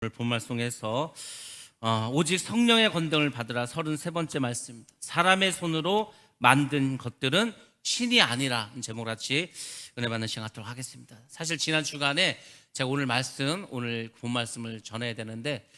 오늘 본 말씀에서 오직 성령의 권능을 받으라 33번째 말씀입니다. 사람의 손으로 만든 것들은 신이 아니라 제목 같이 은혜 받는 시간 갖도록 하겠습니다. 사실 지난 주간에 제가 오늘 본 말씀을 전해야 되는데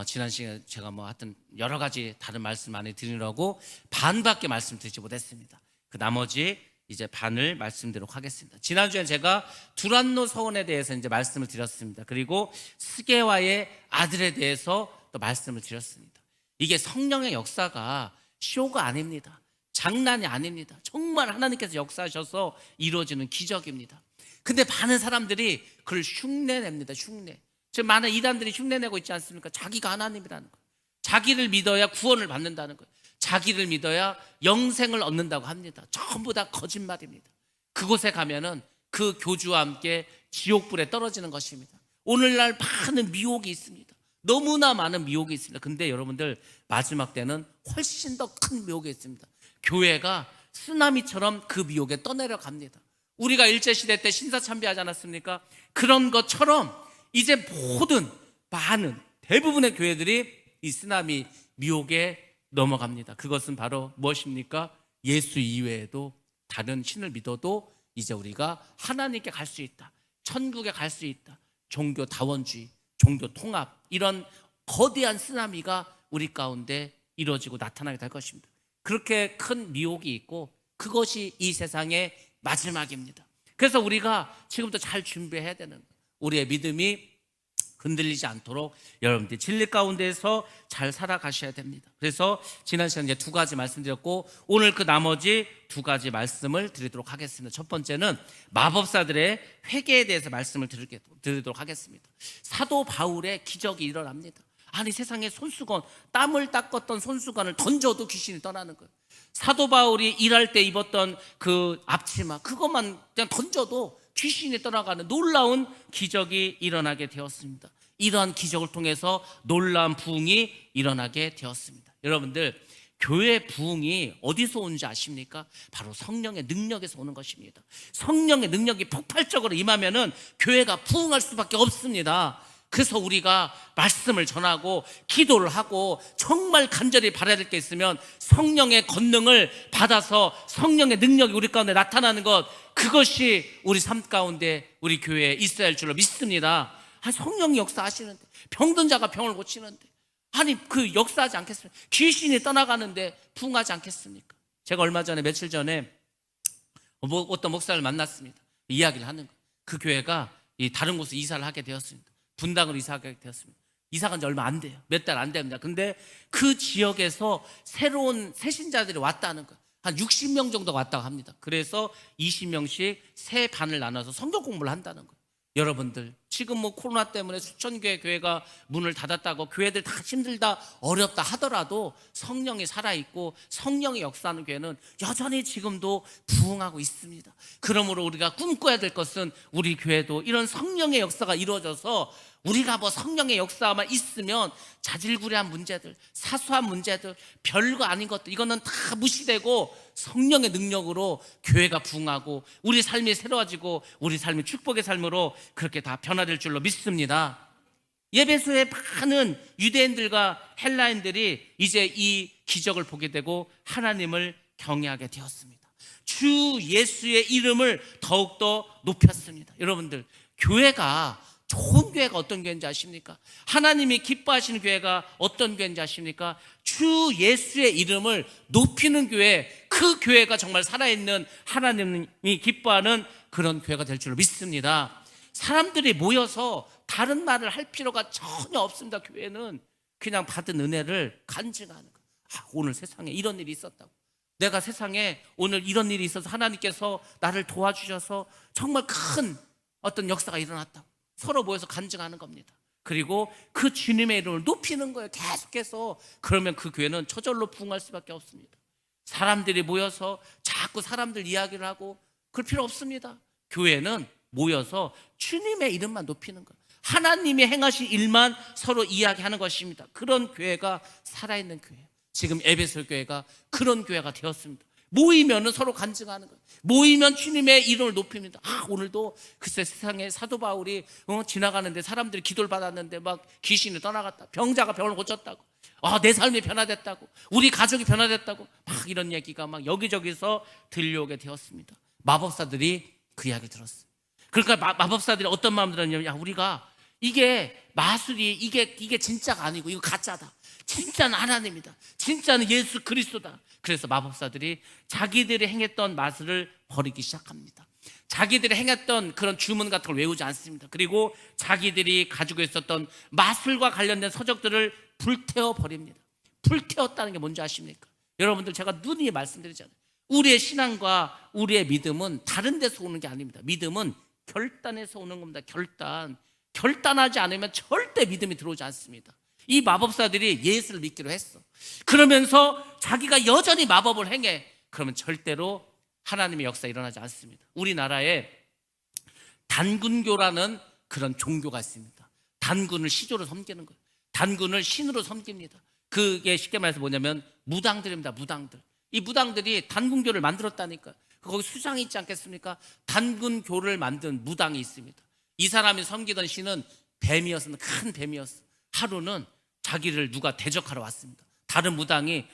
지난 시간에 제가 하여튼 여러 가지 다른 말씀 많이 드리려고 반밖에 말씀 드리지 못했습니다. 그 나머지 이제 반을 말씀드리도록 하겠습니다. 지난주에 제가 두란노 서원에 대해서 이제 말씀을 드렸습니다. 그리고 스게와의 아들에 대해서 또 말씀을 드렸습니다. 이게 성령의 역사가 쇼가 아닙니다. 장난이 아닙니다. 정말 하나님께서 역사하셔서 이루어지는 기적입니다. 근데 많은 사람들이 그걸 흉내냅니다. 흉내. 지금 많은 이단들이 흉내내고 있지 않습니까? 자기가 하나님이라는 거예요. 자기를 믿어야 구원을 받는다는 거예요. 자기를 믿어야 영생을 얻는다고 합니다. 전부 다 거짓말입니다. 그곳에 가면은 그 교주와 함께 지옥불에 떨어지는 것입니다. 오늘날 많은 미혹이 있습니다. 너무나 많은 미혹이 있습니다. 근데 여러분들 마지막 때는 훨씬 더 큰 미혹이 있습니다. 교회가 쓰나미처럼 그 미혹에 떠내려갑니다. 우리가 일제시대 때 신사참배하지 않았습니까? 그런 것처럼 이제 대부분의 교회들이 이 쓰나미 미혹에 넘어갑니다. 그것은 바로 무엇입니까? 예수 이외에도 다른 신을 믿어도 이제 우리가 하나님께 갈 수 있다, 천국에 갈 수 있다, 종교 다원주의, 종교 통합, 이런 거대한 쓰나미가 우리 가운데 이루어지고 나타나게 될 것입니다. 그렇게 큰 미혹이 있고 그것이 이 세상의 마지막입니다. 그래서 우리가 지금부터 잘 준비해야 되는 거예요. 우리의 믿음이 흔들리지 않도록 여러분들 진리 가운데서 잘 살아가셔야 됩니다. 그래서 지난 시간에 두 가지 말씀드렸고 오늘 그 나머지 두 가지 말씀을 드리도록 하겠습니다. 첫 번째는 마법사들의 회개에 대해서 말씀을 드리도록 하겠습니다. 사도 바울의 기적이 일어납니다. 아니 세상에 손수건, 땀을 닦았던 손수건을 던져도 귀신이 떠나는 거예요. 사도 바울이 일할 때 입었던 그 앞치마, 그것만 그냥 던져도 귀신이 떠나가는 놀라운 기적이 일어나게 되었습니다. 이러한 기적을 통해서 놀라운 부흥이 일어나게 되었습니다. 여러분들, 교회 부흥이 어디서 오는지 아십니까? 바로 성령의 능력에서 오는 것입니다. 성령의 능력이 폭발적으로 임하면은 교회가 부흥할 수밖에 없습니다. 그래서 우리가 말씀을 전하고 기도를 하고 정말 간절히 바라야 될 게 있으면 성령의 권능을 받아서 성령의 능력이 우리 가운데 나타나는 것, 그것이 우리 삶 가운데 우리 교회에 있어야 할 줄로 믿습니다. 성령이 역사하시는데, 병든 자가 병을 고치는데, 아니 그 역사하지 않겠습니까? 귀신이 떠나가는데 부흥하지 않겠습니까? 제가 며칠 전에 어떤 목사를 만났습니다. 이야기를 하는 거예요. 그 교회가 다른 곳에 이사를 하게 되었습니다. 분당으로 이사하게 되었습니다. 이사간 지 얼마 안 돼요. 몇 달 안 됩니다. 근데 그 지역에서 새로운 새신자들이 왔다는 거예요. 한 60명 정도 왔다고 합니다. 그래서 20명씩 세 반을 나눠서 성경 공부를 한다는 거예요. 여러분들, 지금 코로나 때문에 수천 개의 교회가 문을 닫았다고 교회들 다 힘들다 어렵다 하더라도 성령이 살아있고 성령이 역사하는 교회는 여전히 지금도 부흥하고 있습니다. 그러므로 우리가 꿈꿔야 될 것은 우리 교회도 이런 성령의 역사가 이루어져서 우리가 성령의 역사만 있으면 자질구레한 문제들, 사소한 문제들, 별거 아닌 것들, 이거는 다 무시되고 성령의 능력으로 교회가 부흥하고 우리 삶이 새로워지고 우리 삶이 축복의 삶으로 그렇게 다 변화될 줄로 믿습니다. 예배소에 많은 유대인들과 헬라인들이 이제 이 기적을 보게 되고 하나님을 경외하게 되었습니다. 주 예수의 이름을 더욱더 높였습니다. 여러분들, 교회가 좋은 교회가 어떤 교회인지 아십니까? 하나님이 기뻐하시는 교회가 어떤 교회인지 아십니까? 주 예수의 이름을 높이는 교회, 그 교회가 정말 살아있는 하나님이 기뻐하는 그런 교회가 될 줄로 믿습니다. 사람들이 모여서 다른 말을 할 필요가 전혀 없습니다. 교회는 그냥 받은 은혜를 간증하는 거예요. 오늘 세상에 이런 일이 있었다고, 내가 세상에 오늘 이런 일이 있어서 하나님께서 나를 도와주셔서 정말 큰 어떤 역사가 일어났다고 서로 모여서 간증하는 겁니다. 그리고 그 주님의 이름을 높이는 거예요. 계속해서. 그러면 그 교회는 저절로 부흥할 수밖에 없습니다. 사람들이 모여서 자꾸 사람들 이야기를 하고 그럴 필요 없습니다. 교회는 모여서 주님의 이름만 높이는 거예요. 하나님이 행하신 일만 서로 이야기하는 것입니다. 그런 교회가 살아있는 교회. 지금 에베소 교회가 그런 교회가 되었습니다. 모이면은 서로 간증하는 거예요. 모이면 주님의 이름을 높입니다. 오늘도 글쎄 세상에 사도 바울이 지나가는데 사람들이 기도를 받았는데 막 귀신이 떠나갔다, 병자가 병을 고쳤다고, 내 삶이 변화됐다고, 우리 가족이 변화됐다고, 막 이런 얘기가 막 여기저기서 들려오게 되었습니다. 마법사들이 그 이야기 들었어요. 그러니까 마법사들이 어떤 마음 들었냐면, 우리가 이게 마술이 이게 진짜가 아니고 이거 가짜다, 진짜는 하나님이다, 진짜는 예수 그리스도다. 그래서 마법사들이 자기들이 행했던 마술을 버리기 시작합니다. 자기들이 행했던 그런 주문 같은 걸 외우지 않습니다. 그리고 자기들이 가지고 있었던 마술과 관련된 서적들을 불태워 버립니다. 불태웠다는 게 뭔지 아십니까? 여러분들, 제가 누누이 말씀드리잖아요. 우리의 신앙과 우리의 믿음은 다른 데서 오는 게 아닙니다. 믿음은 결단에서 오는 겁니다. 결단하지 않으면 절대 믿음이 들어오지 않습니다. 이 마법사들이 예수를 믿기로 했어. 그러면서 자기가 여전히 마법을 행해. 그러면 절대로 하나님의 역사 일어나지 않습니다. 우리나라에 단군교라는 그런 종교가 있습니다. 단군을 시조로 섬기는 거예요. 단군을 신으로 섬깁니다. 그게 쉽게 말해서 뭐냐면 무당들입니다. 무당들. 이 무당들이 단군교를 만들었다니까요. 거기 수장이 있지 않겠습니까? 단군교를 만든 무당이 있습니다. 이 사람이 섬기던 신은 뱀이었습니다. 큰 뱀이었어. 하루는 자기를 누가 대적하러 왔습니다. 다른 무당이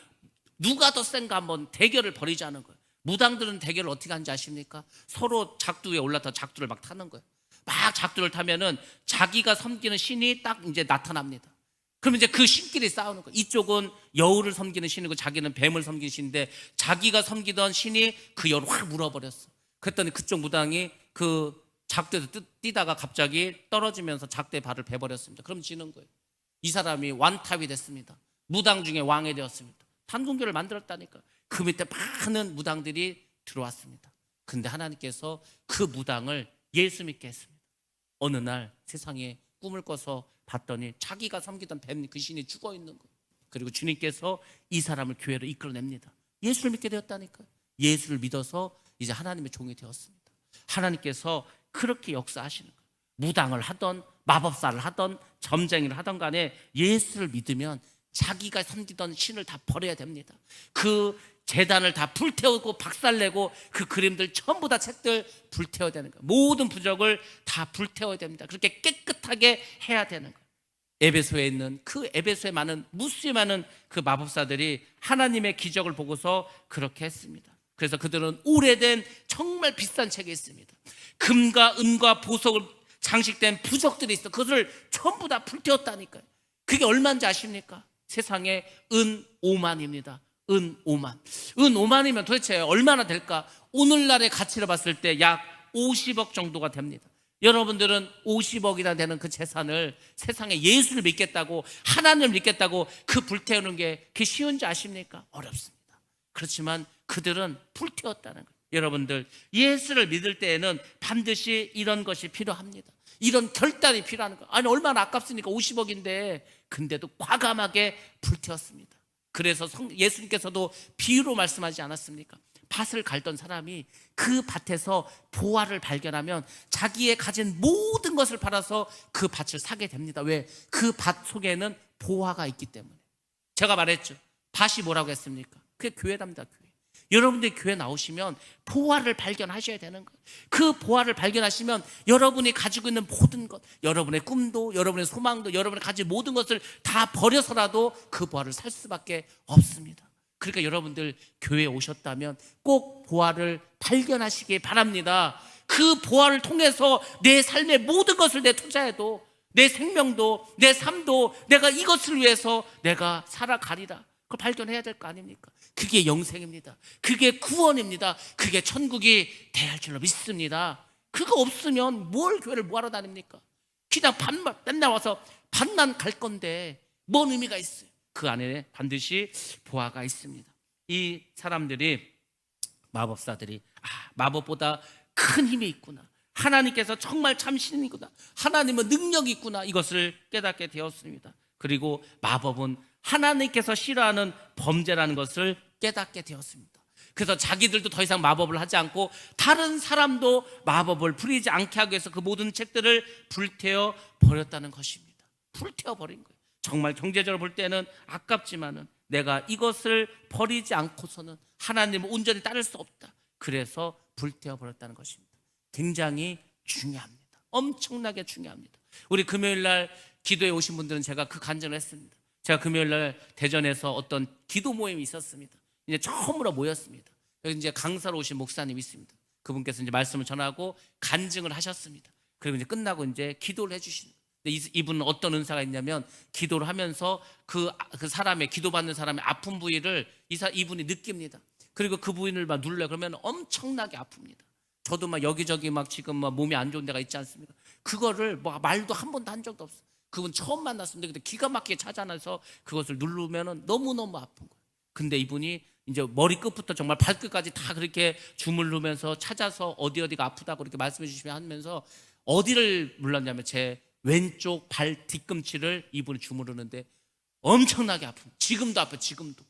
누가 더 센가 한번 대결을 벌이자는 거예요. 무당들은 대결을 어떻게 하는지 아십니까? 서로 작두 위에 올라타 작두를 막 타는 거예요. 막 작두를 타면은 자기가 섬기는 신이 딱 이제 나타납니다. 그러면 이제 그 신끼리 싸우는 거예요. 이쪽은 여우를 섬기는 신이고 자기는 뱀을 섬기는 신인데, 자기가 섬기던 신이 그 여우를 확 물어버렸어. 그랬더니 그쪽 무당이 그 작두에서 뛰다가 갑자기 떨어지면서 작두의 발을 베버렸습니다. 그럼 지는 거예요. 이 사람이 완탑이 됐습니다. 무당 중에 왕이 되었습니다. 단군교를 만들었다니까. 그 밑에 많은 무당들이 들어왔습니다. 근데 하나님께서 그 무당을 예수 믿게 했습니다. 어느 날 세상에 꿈을 꿔서 봤더니 자기가 섬기던 뱀 그 신이 죽어 있는 거예요. 그리고 주님께서 이 사람을 교회로 이끌어냅니다. 예수를 믿게 되었다니까요. 예수를 믿어서 이제 하나님의 종이 되었습니다. 하나님께서 그렇게 역사하시는 거예요. 무당을 하던 마법사를 하던 점쟁이를 하던 간에 예수를 믿으면 자기가 섬기던 신을 다 버려야 됩니다. 그 제단을 다 불태우고 박살내고 그 그림들 전부 다 책들 불태워야 되는 거예요. 모든 부적을 다 불태워야 됩니다. 그렇게 깨끗하게 해야 되는 거예요. 에베소에 있는 그 에베소에 많은 무수히 많은 그 마법사들이 하나님의 기적을 보고서 그렇게 했습니다. 그래서 그들은 오래된 정말 비싼 책이 있습니다. 금과 은과 보석을 장식된 부적들이 있어. 그것을 전부 다 불태웠다니까요. 그게 얼마인지 아십니까? 세상에 은 5만입니다. 은 5만. 은 5만이면 도대체 얼마나 될까? 오늘날의 가치로 봤을 때 약 50억 정도가 됩니다. 여러분들은 50억이나 되는 그 재산을 세상에 예수를 믿겠다고, 하나님을 믿겠다고 그 불태우는 게 그게 쉬운지 아십니까? 어렵습니다. 그렇지만 그들은 불태웠다는 거예요. 여러분들, 예수를 믿을 때에는 반드시 이런 것이 필요합니다. 이런 결단이 필요한 거예요. 아니 얼마나 아깝습니까? 50억인데. 근데도 과감하게 불태웠습니다. 그래서 예수님께서도 비유로 말씀하지 않았습니까? 밭을 갈던 사람이 그 밭에서 보화를 발견하면 자기의 가진 모든 것을 팔아서 그 밭을 사게 됩니다. 왜? 그 밭 속에는 보화가 있기 때문에. 제가 말했죠. 밭이 뭐라고 했습니까? 그게 교회랍니다. 교회. 여러분들이 교회 나오시면 보화를 발견하셔야 되는 거예요. 그 보화를 발견하시면 여러분이 가지고 있는 모든 것, 여러분의 꿈도, 여러분의 소망도, 여러분이 가진 모든 것을 다 버려서라도 그 보화를 살 수밖에 없습니다. 그러니까 여러분들 교회에 오셨다면 꼭 보화를 발견하시기 바랍니다. 그 보화를 통해서 내 삶의 모든 것을 내 투자해도, 내 생명도, 내 삶도 내가 이것을 위해서 내가 살아가리라. 그걸 발견해야 될 거 아닙니까? 그게 영생입니다. 그게 구원입니다. 그게 천국이 대할 줄로 믿습니다. 그거 없으면 뭘 교회를 뭐하러 다닙니까? 그냥 맨날 와서 밭만 갈 건데 뭔 의미가 있어요? 그 안에 반드시 보화가 있습니다. 이 사람들이, 마법사들이 마법보다 큰 힘이 있구나, 하나님께서 정말 참 신이구나, 하나님은 능력이 있구나, 이것을 깨닫게 되었습니다. 그리고 마법은 하나님께서 싫어하는 범죄라는 것을 깨닫게 되었습니다. 그래서 자기들도 더 이상 마법을 하지 않고 다른 사람도 마법을 부리지 않게 하기 위해서 그 모든 책들을 불태워 버렸다는 것입니다. 불태워 버린 거예요. 정말 경제적으로 볼 때는 아깝지만은 내가 이것을 버리지 않고서는 하나님을 온전히 따를 수 없다. 그래서 불태워 버렸다는 것입니다. 굉장히 중요합니다. 엄청나게 중요합니다. 우리 금요일 날 기도에 오신 분들은 제가 그 간증을 했습니다. 제가 금요일 날 대전에서 어떤 기도 모임이 있었습니다. 이제 처음으로 모였습니다. 여기 이제 강사로 오신 목사님이 있습니다. 그분께서 이제 말씀을 전하고 간증을 하셨습니다. 그리고 이제 끝나고 이제 기도를 해주시는 거예요. 이분은 어떤 은사가 있냐면 기도를 하면서 그 사람의 기도받는 사람의 아픈 부위를 이분이 느낍니다. 그리고 그 부위를 막 눌러 그러면 엄청나게 아픕니다. 저도 막 여기저기 막 지금 막 몸이 안 좋은 데가 있지 않습니까? 그거를 뭐 말도 한 번도 한 적도 없어요. 그분 처음 만났습니다. 근데 기가 막히게 찾아내서 그것을 누르면은 너무너무 아픈 거예요. 근데 이분이 이제 머리끝부터 정말 발끝까지 다 그렇게 주물르면서 찾아서 어디가 아프다고 그렇게 말씀해 주시면 하면서 어디를 눌렀냐면 제 왼쪽 발 뒤꿈치를 이분이 주무르는데 엄청나게 아픈, 지금도 아파요. 지금도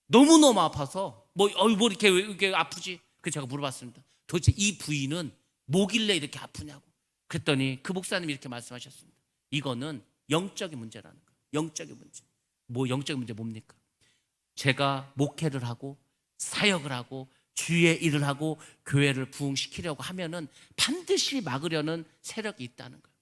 너무너무 아파서 뭐 이렇게 아프지? 그래서 제가 물어봤습니다. 도대체 이 부위는 뭐길래 이렇게 아프냐고. 그랬더니 그 목사님이 이렇게 말씀하셨습니다. 이거는 영적인 문제라는 거예요. 영적인 문제. 뭐 영적인 문제 뭡니까? 제가 목회를 하고 사역을 하고 주의 일을 하고 교회를 부흥시키려고 하면은 반드시 막으려는 세력이 있다는 거예요.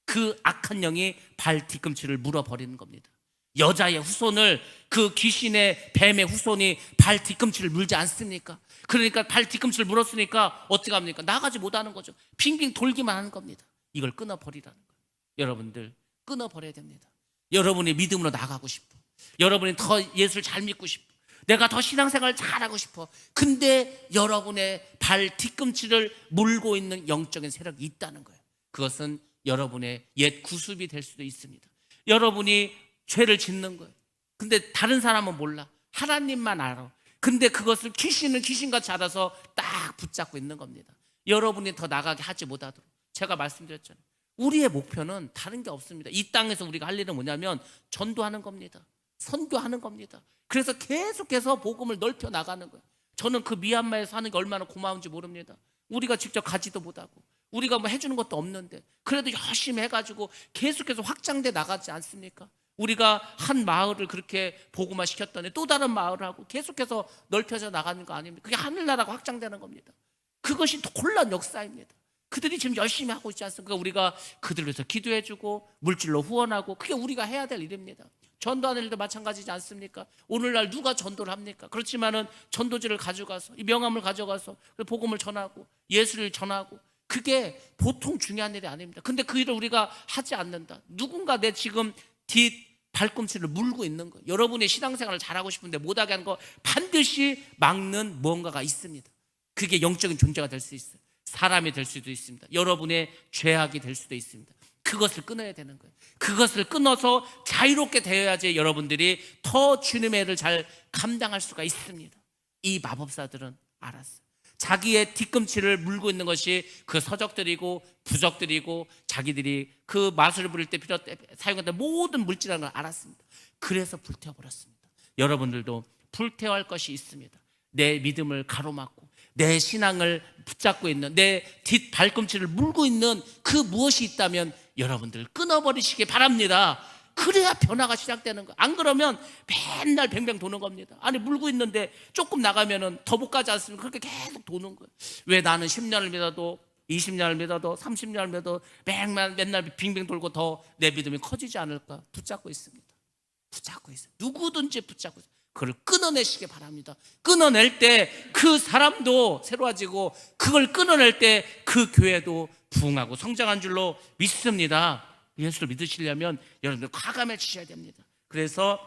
그 악한 영이 발 뒤꿈치를 물어버리는 겁니다. 여자의 후손을, 그 귀신의 뱀의 후손이 발 뒤꿈치를 물지 않습니까? 그러니까 발 뒤꿈치를 물었으니까 어떻게 합니까? 나가지 못하는 거죠. 빙빙 돌기만 하는 겁니다. 이걸 끊어버리라는 거예요. 여러분들 끊어버려야 됩니다. 여러분이 믿음으로 나가고 싶어. 여러분이 더 예수를 잘 믿고 싶어. 내가 더 신앙생활을 잘하고 싶어. 근데 여러분의 발 뒤꿈치를 물고 있는 영적인 세력이 있다는 거예요. 그것은 여러분의 옛 구습이 될 수도 있습니다. 여러분이 죄를 짓는 거예요. 근데 다른 사람은 몰라. 하나님만 알아. 근데 그것을 귀신은 귀신같이 알아서 딱 붙잡고 있는 겁니다. 여러분이 더 나가게 하지 못하도록. 제가 말씀드렸잖아요. 우리의 목표는 다른 게 없습니다. 이 땅에서 우리가 할 일은 뭐냐면 전도하는 겁니다. 선교하는 겁니다. 그래서 계속해서 복음을 넓혀 나가는 거예요. 저는 그 미얀마에서 사는 게 얼마나 고마운지 모릅니다. 우리가 직접 가지도 못하고 우리가 뭐 해주는 것도 없는데 그래도 열심히 해가지고 계속해서 확장돼 나가지 않습니까? 우리가 한 마을을 그렇게 복음화 시켰더니 또 다른 마을하고 계속해서 넓혀져 나가는 거 아닙니까? 그게 하늘나라가 확장되는 겁니다. 그것이 놀라운 역사입니다. 그들이 지금 열심히 하고 있지 않습니까? 우리가 그들을 위해서 기도해주고 물질로 후원하고, 그게 우리가 해야 될 일입니다. 전도하는 일도 마찬가지지 않습니까? 오늘날 누가 전도를 합니까? 그렇지만은 전도지를 가져가서, 이 명함을 가져가서 복음을 전하고 예수를 전하고, 그게 보통 중요한 일이 아닙니다. 근데 그 일을 우리가 하지 않는다. 누군가 내 지금 뒷 발꿈치를 물고 있는 거예요. 여러분의 신앙생활을 잘하고 싶은데 못하게 하는 거 반드시 막는 무언가가 있습니다. 그게 영적인 존재가 될 수 있어요. 사람이 될 수도 있습니다. 여러분의 죄악이 될 수도 있습니다. 그것을 끊어야 되는 거예요. 그것을 끊어서 자유롭게 되어야지 여러분들이 더 주님의 일을 잘 감당할 수가 있습니다. 이 마법사들은 알았어요. 자기의 뒤꿈치를 물고 있는 것이 그 서적들이고 부적들이고 자기들이 그 마술을 부릴 때 사용했던 모든 물질이라는 걸 알았습니다. 그래서 불태워버렸습니다. 여러분들도 불태워야 할 것이 있습니다. 내 믿음을 가로막고 내 신앙을 붙잡고 있는, 내 뒷 발꿈치를 물고 있는 그 무엇이 있다면 여러분들 끊어버리시기 바랍니다. 그래야 변화가 시작되는 거예요. 안 그러면 맨날 뱅뱅 도는 겁니다. 아니 물고 있는데 조금 나가면은 더 못 가지 않습니까? 그렇게 계속 도는 거예요. 왜 나는 10년을 믿어도 20년을 믿어도 30년을 믿어도 맨날 빙빙 돌고 더 내 믿음이 커지지 않을까? 붙잡고 있습니다. 붙잡고 있어요. 누구든지 붙잡고 있어요. 그걸 끊어내시기 바랍니다. 끊어낼 때 그 사람도 새로워지고, 그걸 끊어낼 때 그 교회도 부흥하고 성장한 줄로 믿습니다. 예수를 믿으시려면 여러분들 과감해지셔야 됩니다. 그래서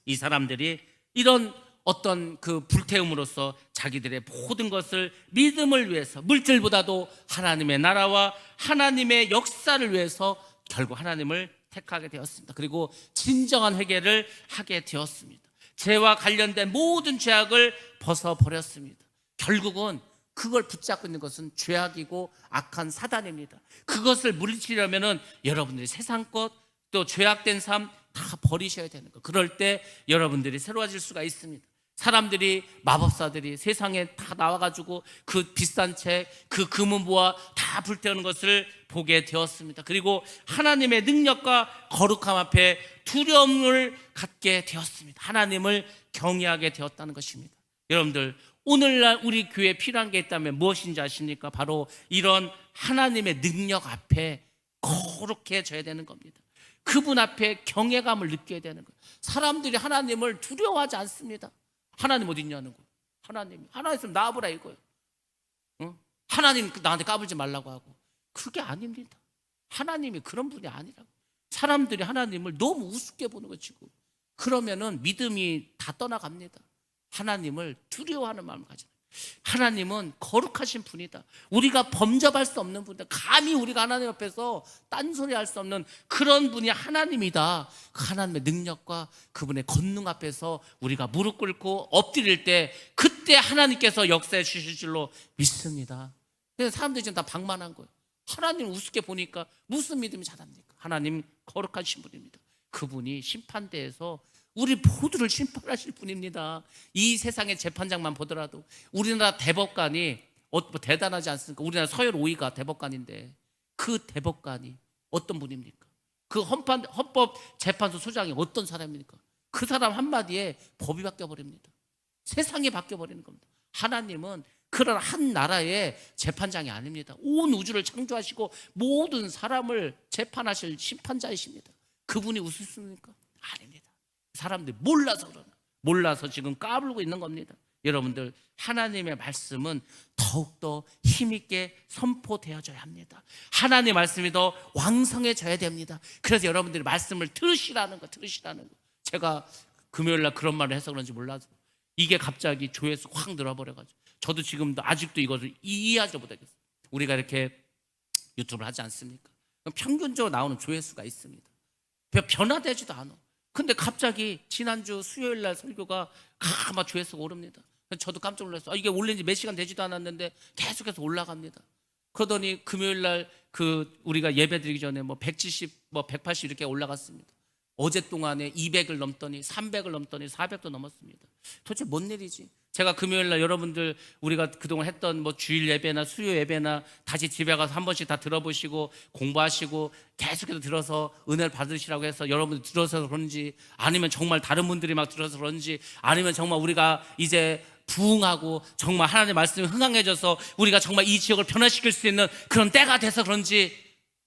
이 사람들이 이런 어떤 그 불태움으로써 자기들의 모든 것을 믿음을 위해서, 물질보다도 하나님의 나라와 하나님의 역사를 위해서 결국 하나님을 택하게 되었습니다. 그리고 진정한 회개를 하게 되었습니다. 죄와 관련된 모든 죄악을 벗어버렸습니다. 결국은 그걸 붙잡고 있는 것은 죄악이고 악한 사단입니다. 그것을 물리치려면 여러분들이 세상 것, 또 죄악된 삶 다 버리셔야 되는 거예요. 그럴 때 여러분들이 새로워질 수가 있습니다. 사람들이, 마법사들이 세상에 다 나와가지고 그 비싼 책, 그 금은보화 다 불태우는 것을 보게 되었습니다. 그리고 하나님의 능력과 거룩함 앞에 두려움을 갖게 되었습니다. 하나님을 경외하게 되었다는 것입니다. 여러분들 오늘날 우리 교회에 필요한 게 있다면 무엇인지 아십니까? 바로 이런 하나님의 능력 앞에 거룩해져야 되는 겁니다. 그분 앞에 경외감을 느껴야 되는 거예요. 사람들이 하나님을 두려워하지 않습니다. 하나님 어디 있냐는 거예요. 하나님 있으면 나와보라 이거예요. 하나님 나한테 까불지 말라고 하고. 그게 아닙니다. 하나님이 그런 분이 아니라고. 사람들이 하나님을 너무 우습게 보는 것이고, 그러면은 믿음이 다 떠나갑니다. 하나님을 두려워하는 마음을 가져요. 하나님은 거룩하신 분이다. 우리가 범접할 수 없는 분이다. 감히 우리가 하나님 앞에서 딴소리 할 수 없는 그런 분이 하나님이다. 그 하나님의 능력과 그분의 권능 앞에서 우리가 무릎 꿇고 엎드릴 때, 그때 하나님께서 역사해 주실 줄로 믿습니다. 그래서 사람들이 지금 다 방만한 거예요. 하나님을 우습게 보니까 무슨 믿음이 자랍니까? 하나님 거룩하신 분입니다. 그분이 심판대에서 우리 모두를 심판하실 분입니다. 이 세상의 재판장만 보더라도 우리나라 대법관이 대단하지 않습니까? 우리나라 서열 5위가 대법관인데, 그 대법관이 어떤 분입니까? 그 헌법재판소 소장이 어떤 사람입니까? 그 사람 한마디에 법이 바뀌어버립니다. 세상이 바뀌어버리는 겁니다. 하나님은 그런 한 나라의 재판장이 아닙니다. 온 우주를 창조하시고 모든 사람을 재판하실 심판자이십니다. 그분이 우습습니까? 아닙니다. 사람들이 몰라서 지금 까불고 있는 겁니다. 여러분들, 하나님의 말씀은 더욱더 힘있게 선포되어져야 합니다. 하나님의 말씀이 더 왕성해져야 됩니다. 그래서 여러분들이 말씀을 들으시라는 거. 제가 금요일날 그런 말을 해서 그런지 몰라서 이게 갑자기 조회수 확 늘어버려가지고 저도 지금도 아직도 이것을 이해하지 못하겠어요. 우리가 이렇게 유튜브를 하지 않습니까? 평균적으로 나오는 조회수가 있습니다. 변화되지도 않아. 근데 갑자기 지난주 수요일 날 설교가 막 조회수가 오릅니다. 저도 깜짝 놀랐어요. 이게 올린 지 몇 시간 되지도 않았는데 계속해서 올라갑니다. 그러더니 금요일 날 우리가 예배 드리기 전에 170, 180 이렇게 올라갔습니다. 어제 동안에 200을 넘더니 300을 넘더니 400도 넘었습니다. 도대체 뭔 일이지? 제가 금요일 날 여러분들 우리가 그동안 했던 주일 예배나 수요 예배나 다시 집에 가서 한 번씩 다 들어보시고 공부하시고 계속해서 들어서 은혜를 받으시라고 해서 여러분들 들어서 그런지, 아니면 정말 다른 분들이 막 들어서 그런지, 아니면 정말 우리가 이제 부흥하고 정말 하나님의 말씀이 흥황해져서 우리가 정말 이 지역을 변화시킬 수 있는 그런 때가 돼서 그런지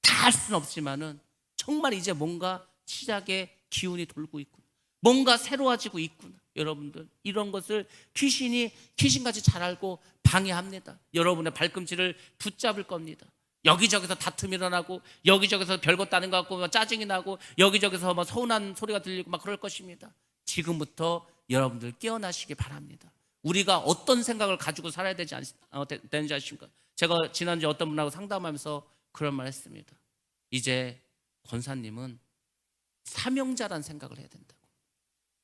다 알 수는 없지만은 정말 이제 뭔가 시작의 기운이 돌고 있구나, 뭔가 새로워지고 있구나. 여러분들, 이런 것을 귀신같이 잘 알고 방해합니다. 여러분의 발꿈치를 붙잡을 겁니다. 여기저기서 다툼이 일어나고, 여기저기서 별것도 아닌 것 같고 짜증이 나고, 여기저기서 서운한 소리가 들리고 그럴 것입니다. 지금부터 여러분들 깨어나시기 바랍니다. 우리가 어떤 생각을 가지고 살아야 되는지 아십니까? 제가 지난주에 어떤 분하고 상담하면서 그런 말 했습니다. 이제 권사님은 사명자란 생각을 해야 된다고.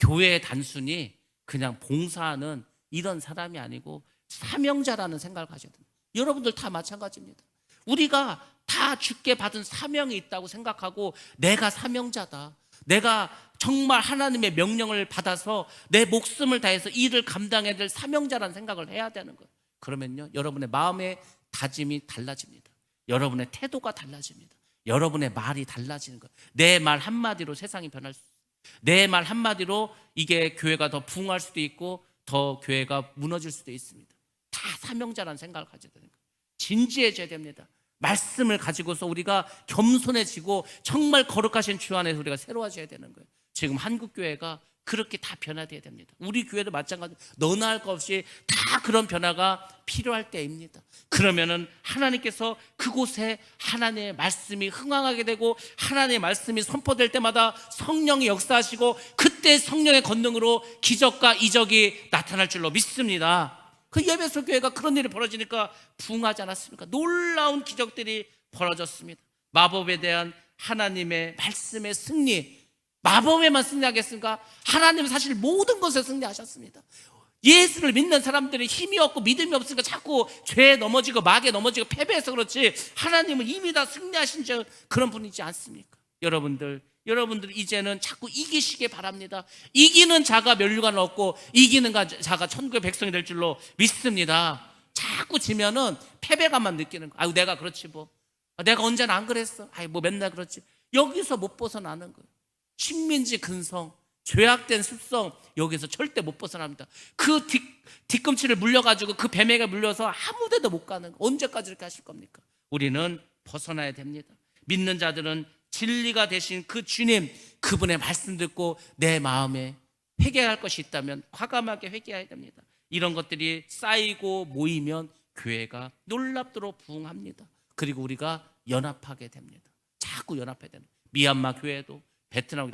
교회에 단순히 그냥 봉사하는 이런 사람이 아니고 사명자라는 생각을 가져야 됩니다. 여러분들 다 마찬가지입니다. 우리가 다 주께 받은 사명이 있다고 생각하고, 내가 사명자다, 내가 정말 하나님의 명령을 받아서 내 목숨을 다해서 일을 감당해야 될 사명자라는 생각을 해야 되는 거예요. 그러면요, 여러분의 마음의 다짐이 달라집니다. 여러분의 태도가 달라집니다. 여러분의 말이 달라지는 거예요. 내 말 한마디로 세상이 변할 수 있어요. 내 말 한마디로 이게 교회가 더 부흥할 수도 있고 더 교회가 무너질 수도 있습니다. 다 사명자라는 생각을 가져야 되는 거예요. 진지해져야 됩니다. 말씀을 가지고서 우리가 겸손해지고 정말 거룩하신 주 안에서 우리가 새로워져야 되는 거예요. 지금 한국교회가 그렇게 다 변화되어야 됩니다. 우리 교회도 마찬가지로 너나 할 것 없이 다 그런 변화가 필요할 때입니다. 그러면은 하나님께서 그곳에 하나님의 말씀이 흥황하게 되고, 하나님의 말씀이 선포될 때마다 성령이 역사하시고, 그때 성령의 권능으로 기적과 이적이 나타날 줄로 믿습니다. 그 예배소 교회가 그런 일이 벌어지니까 부흥하지 않았습니까? 놀라운 기적들이 벌어졌습니다. 마법에 대한 하나님의 말씀의 승리, 마법에만 승리하겠습니까? 하나님은 사실 모든 것에 승리하셨습니다. 예수를 믿는 사람들이 힘이 없고 믿음이 없으니까 자꾸 죄에 넘어지고 막에 넘어지고 패배해서 그렇지, 하나님은 이미 다 승리하신 그런 분이지 않습니까? 여러분들 이제는 자꾸 이기시길 바랍니다. 이기는 자가 멸류관을 얻고 이기는 자가 천국의 백성이 될 줄로 믿습니다. 자꾸 지면은 패배감만 느끼는 거예요. 아유, 내가 그렇지 내가 언제나 안 그랬어. 맨날 그렇지. 여기서 못 벗어나는 거예요. 식민지 근성, 죄악된 습성, 여기서 절대 못 벗어납니다. 그 뒤꿈치를 물려가지고 그 뱀에게 물려서 아무 데도 못 가는 거. 언제까지 이렇게 하실 겁니까? 우리는 벗어나야 됩니다. 믿는 자들은 진리가 되신 그 주님, 그분의 말씀 듣고 내 마음에 회개할 것이 있다면 과감하게 회개해야 됩니다. 이런 것들이 쌓이고 모이면 교회가 놀랍도록 부흥합니다. 그리고 우리가 연합하게 됩니다. 자꾸 연합해야 됩니다. 미얀마 교회도 베트남,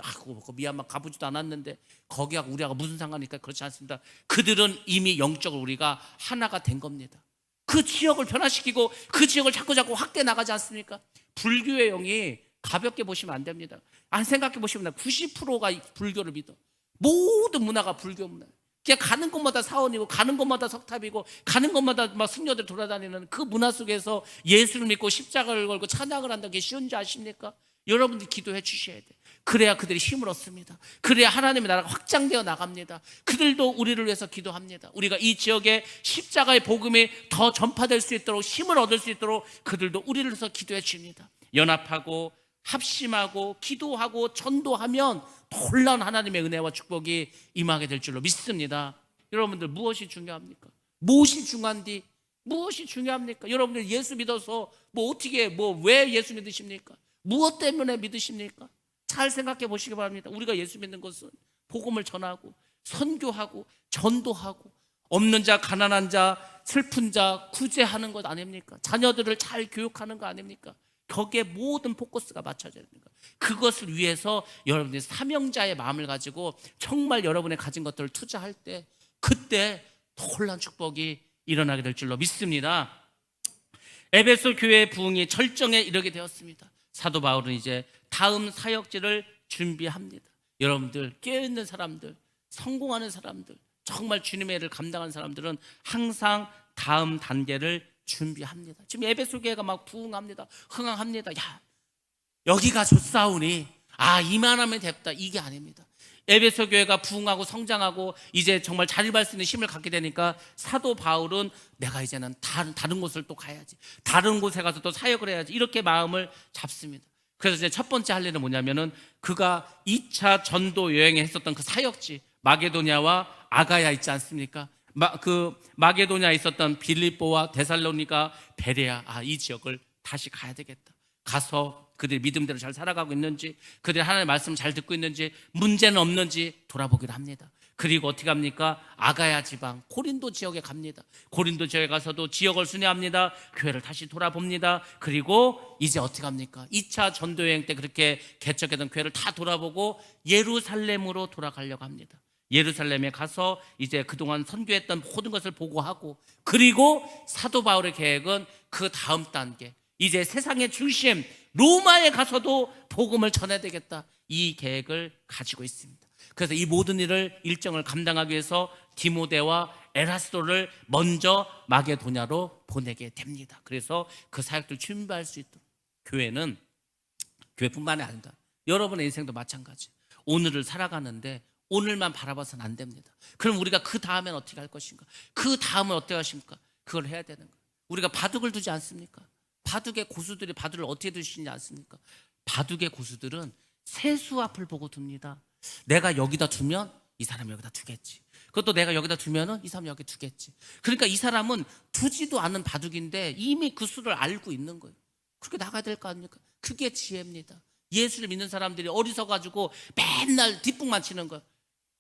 미얀마 가보지도 않았는데 거기하고 우리하고 무슨 상관이니까 그렇지 않습니다. 그들은 이미 영적으로 우리가 하나가 된 겁니다. 그 지역을 변화시키고 그 지역을 자꾸 확대해 나가지 않습니까? 불교의 영이 가볍게 보시면 안 됩니다. 안 생각해 보시면 90%가 불교를 믿어. 모든 문화가 불교 문화. 그냥 가는 곳마다 사원이고 가는 곳마다 석탑이고 가는 곳마다 막 승려들 돌아다니는 그 문화 속에서 예수를 믿고 십자가를 걸고 찬양을 한다는 게 쉬운지 아십니까? 여러분들이 기도해 주셔야 돼. 그래야 그들이 힘을 얻습니다. 그래야 하나님의 나라가 확장되어 나갑니다. 그들도 우리를 위해서 기도합니다. 우리가 이 지역에 십자가의 복음이 더 전파될 수 있도록 힘을 얻을 수 있도록 그들도 우리를 위해서 기도해 줍니다. 연합하고 합심하고 기도하고 전도하면 놀라운 하나님의 은혜와 축복이 임하게 될 줄로 믿습니다. 여러분들 무엇이 중요합니까? 무엇이 중요한디? 무엇이 중요합니까? 여러분들 예수 믿어서 왜 예수 믿으십니까? 무엇 때문에 믿으십니까? 잘 생각해 보시기 바랍니다. 우리가 예수 믿는 것은 복음을 전하고 선교하고 전도하고 없는 자, 가난한 자, 슬픈 자 구제하는 것 아닙니까? 자녀들을 잘 교육하는 거 아닙니까? 거기에 모든 포커스가 맞춰져야 됩니다. 그것을 위해서 여러분들이 사명자의 마음을 가지고 정말 여러분의 가진 것들을 투자할 때 그때 놀라운 축복이 일어나게 될 줄로 믿습니다. 에베소 교회의 부흥이 절정에 이르게 되었습니다. 사도 바울은 이제 다음 사역지를 준비합니다. 여러분들 깨어있는 사람들, 성공하는 사람들, 정말 주님의 일을 감당하는 사람들은 항상 다음 단계를 준비합니다. 지금 에베소 교회가 막 부흥합니다. 흥황합니다. 야, 여기가 좋사오니 이만하면 됐다, 이게 아닙니다. 에베소 교회가 부흥하고 성장하고 이제 정말 자립할 수 있는 힘을 갖게 되니까 사도 바울은 내가 이제는 다른 곳을 또 가야지, 다른 곳에 가서 또 사역을 해야지, 이렇게 마음을 잡습니다. 그래서 이제 첫 번째 할 일은 뭐냐면은 그가 2차 전도 여행에 했었던 그 사역지 마게도냐와 아가야 있지 않습니까? 그 마게도냐에 있었던 빌립보와 데살로니가, 베레아, 이 지역을 다시 가야 되겠다. 가서 그들이 믿음대로 잘 살아가고 있는지, 그들이 하나님의 말씀을 잘 듣고 있는지, 문제는 없는지 돌아보기로 합니다. 그리고 어떻게 합니까? 아가야 지방 고린도 지역에 갑니다. 고린도 지역에 가서도 지역을 순회합니다. 교회를 다시 돌아봅니다. 그리고 이제 어떻게 합니까? 2차 전도여행 때 그렇게 개척했던 교회를 다 돌아보고 예루살렘으로 돌아가려고 합니다. 예루살렘에 가서 이제 그동안 선교했던 모든 것을 보고하고, 그리고 사도 바울의 계획은 그 다음 단계, 이제 세상의 중심 로마에 가서도 복음을 전해야 되겠다, 이 계획을 가지고 있습니다. 그래서 이 모든 일정을 감당하기 위해서 디모데와 에라스도를 먼저 마게도냐로 보내게 됩니다. 그래서 그 사역들 준비할 수 있도록 교회뿐만이 아니다. 여러분의 인생도 마찬가지. 오늘을 살아가는데 오늘만 바라봐서는 안 됩니다. 그럼 우리가 그 다음엔 어떻게 할 것인가? 그 다음은 어떻게 하십니까? 그걸 해야 되는 거예요. 우리가 바둑을 두지 않습니까? 바둑의 고수들이 바둑을 어떻게 두시지 않습니까? 바둑의 고수들은 세수 앞을 보고 둡니다. 내가 여기다 두면 이 사람이 여기다 두겠지. 그것도 내가 여기다 두면은 이 사람이 여기 두겠지. 그러니까 이 사람은 두지도 않은 바둑인데 이미 그 수를 알고 있는 거예요. 그렇게 나가야 될 거 아닙니까? 그게 지혜입니다. 예수를 믿는 사람들이 어리석어가지고 맨날 뒷북만 치는 거예요.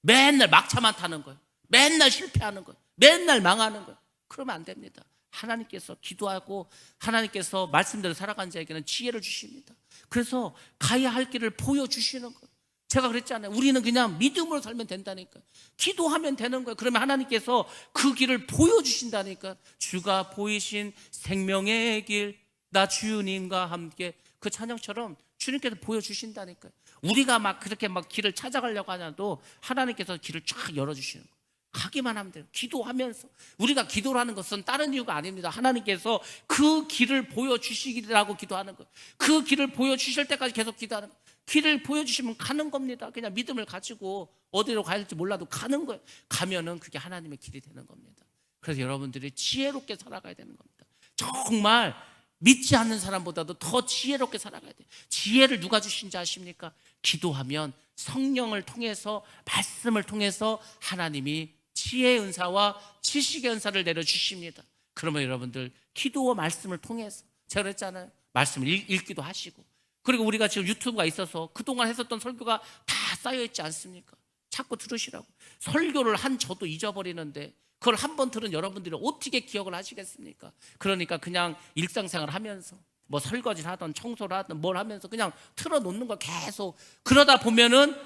맨날 막차만 타는 거예요. 맨날 실패하는 거예요. 맨날 망하는 거예요. 그러면 안 됩니다. 하나님께서 기도하고 하나님께서 말씀대로 살아간 자에게는 지혜를 주십니다. 그래서 가야 할 길을 보여주시는 거예요. 제가 그랬잖아요. 우리는 그냥 믿음으로 살면 된다니까. 기도하면 되는 거예요. 그러면 하나님께서 그 길을 보여주신다니까. 주가 보이신 생명의 길, 나 주님과 함께, 그 찬양처럼 주님께서 보여주신다니까요. 우리가 막 그렇게 막 길을 찾아가려고 하냐도 하나님께서 길을 쫙 열어주시는 거예요. 가기만 하면 돼요. 기도하면서. 우리가 기도를 하는 것은 다른 이유가 아닙니다. 하나님께서 그 길을 보여주시기라고 기도하는 거예요. 그 길을 보여주실 때까지 계속 기도하는 거예요. 길을 보여주시면 가는 겁니다. 그냥 믿음을 가지고 어디로 가야 할지 몰라도 가는 거예요. 가면은 그게 하나님의 길이 되는 겁니다. 그래서 여러분들이 지혜롭게 살아가야 되는 겁니다. 정말 믿지 않는 사람보다도 더 지혜롭게 살아가야 돼요. 지혜를 누가 주신지 아십니까? 기도하면 성령을 통해서, 말씀을 통해서 하나님이 지혜의 은사와 지식의 은사를 내려주십니다. 그러면 여러분들 기도와 말씀을 통해서, 제가 그랬잖아요, 말씀을 읽기도 하시고, 그리고 우리가 지금 유튜브가 있어서 그동안 했었던 설교가 다 쌓여있지 않습니까? 자꾸 들으시라고. 설교를 한 저도 잊어버리는데 그걸 한 번 들은 여러분들이 어떻게 기억을 하시겠습니까? 그러니까 그냥 일상생활 하면서 뭐 설거지를 하든 청소를 하든 뭘 하면서 그냥 틀어놓는 거 계속. 그러다 보면은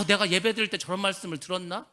내가 예배 드릴 때 저런 말씀을 들었나?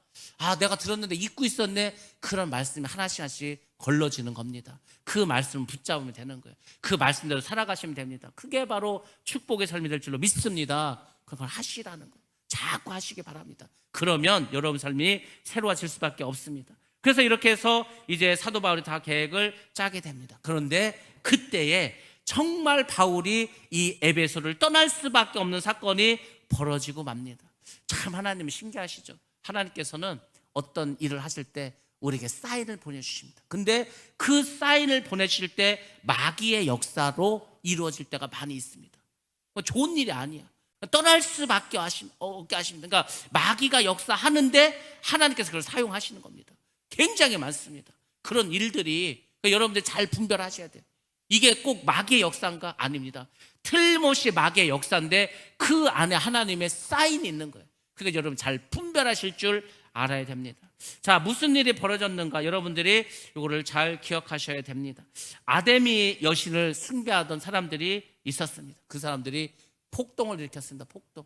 내가 들었는데 잊고 있었네. 그런 말씀이 하나씩 하나씩 걸러지는 겁니다. 그 말씀을 붙잡으면 되는 거예요. 그 말씀대로 살아가시면 됩니다. 그게 바로 축복의 삶이 될 줄로 믿습니다. 그걸 하시라는 거예요. 자꾸 하시기 바랍니다. 그러면 여러분 삶이 새로워질 수밖에 없습니다. 그래서 이렇게 해서 이제 사도 바울이 다 계획을 짜게 됩니다. 그런데 그때에 정말 바울이 이 에베소를 떠날 수밖에 없는 사건이 벌어지고 맙니다. 참 하나님은 신기하시죠. 하나님께서는 어떤 일을 하실 때 우리에게 사인을 보내주십니다. 근데 그 사인을 보내실 때 마귀의 역사로 이루어질 때가 많이 있습니다. 좋은 일이 아니야. 떠날 수밖에 없게 하십니다. 그러니까 마귀가 역사하는데 하나님께서 그걸 사용하시는 겁니다. 굉장히 많습니다. 그런 일들이. 그러니까 여러분들 잘 분별하셔야 돼요. 이게 꼭 마귀의 역사인가? 아닙니다. 틀림없이 마귀의 역사인데 그 안에 하나님의 사인이 있는 거예요. 그러니까 여러분 잘 분별하실 줄 알아야 됩니다. 자, 무슨 일이 벌어졌는가? 여러분들이 이거를 잘 기억하셔야 됩니다. 아데미 여신을 숭배하던 사람들이 있었습니다. 그 사람들이 폭동을 일으켰습니다. 폭동.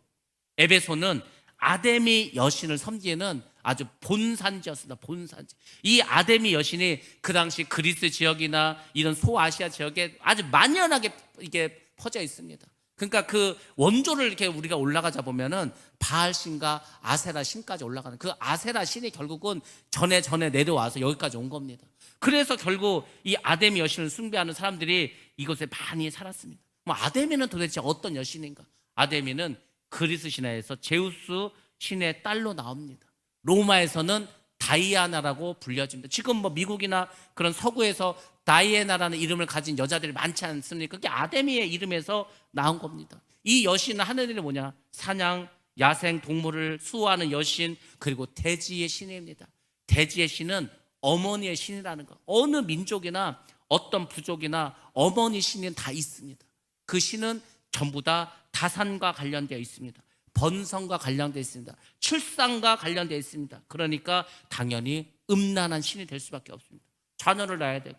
에베소는 아데미 여신을 섬기는 아주 본산지였습니다. 본산지. 이 아데미 여신이 그 당시 그리스 지역이나 이런 소아시아 지역에 아주 만연하게 이게 퍼져 있습니다. 그러니까 그 원조를 이렇게 우리가 올라가자 보면은 바알 신과 아세라 신까지 올라가는, 그 아세라 신이 결국은 전에 내려와서 여기까지 온 겁니다. 그래서 결국 이 아데미 여신을 숭배하는 사람들이 이곳에 많이 살았습니다. 뭐 아데미는 도대체 어떤 여신인가? 아데미는 그리스 신화에서 제우스 신의 딸로 나옵니다. 로마에서는 다이아나라고 불려집니다. 지금 뭐 미국이나 그런 서구에서 다이애나라는 이름을 가진 여자들이 많지 않습니까? 그게 아데미의 이름에서 나온 겁니다. 이 여신은 하는 일이 뭐냐? 사냥, 야생, 동물을 수호하는 여신, 그리고 대지의 신입니다. 대지의 신은 어머니의 신이라는 거. 어느 민족이나 어떤 부족이나 어머니 신은 다 있습니다. 그 신은 전부 다 다산과 관련되어 있습니다. 번성과 관련되어 있습니다. 출산과 관련되어 있습니다. 그러니까 당연히 음란한 신이 될 수밖에 없습니다. 자녀를 낳아야 되고